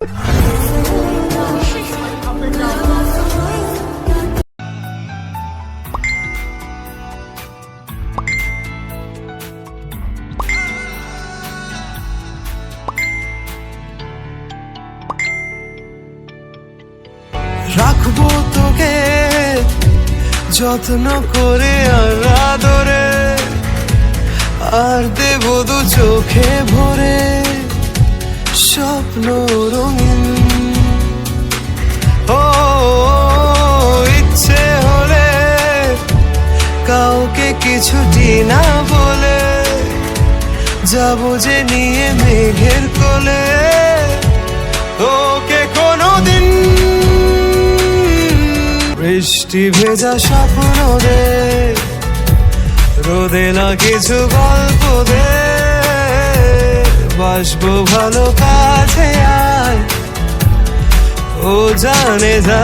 রাখবো তোকে যত্ন করে আর আদরে, আর দেব দু চোখে ভরে স্বপ্ন রঙিন। ও ইচ্ছে হলে কাউকে কিছুটি না বলে যাবো যে নিয়ে মেঘের কোলে। ওকে কোনোদিন বৃষ্টি ভেজা স্বপ্ন দে, রোদে না কিছু গল্প দে, বাসবো ভালো কাছে আয় ও জানে যা।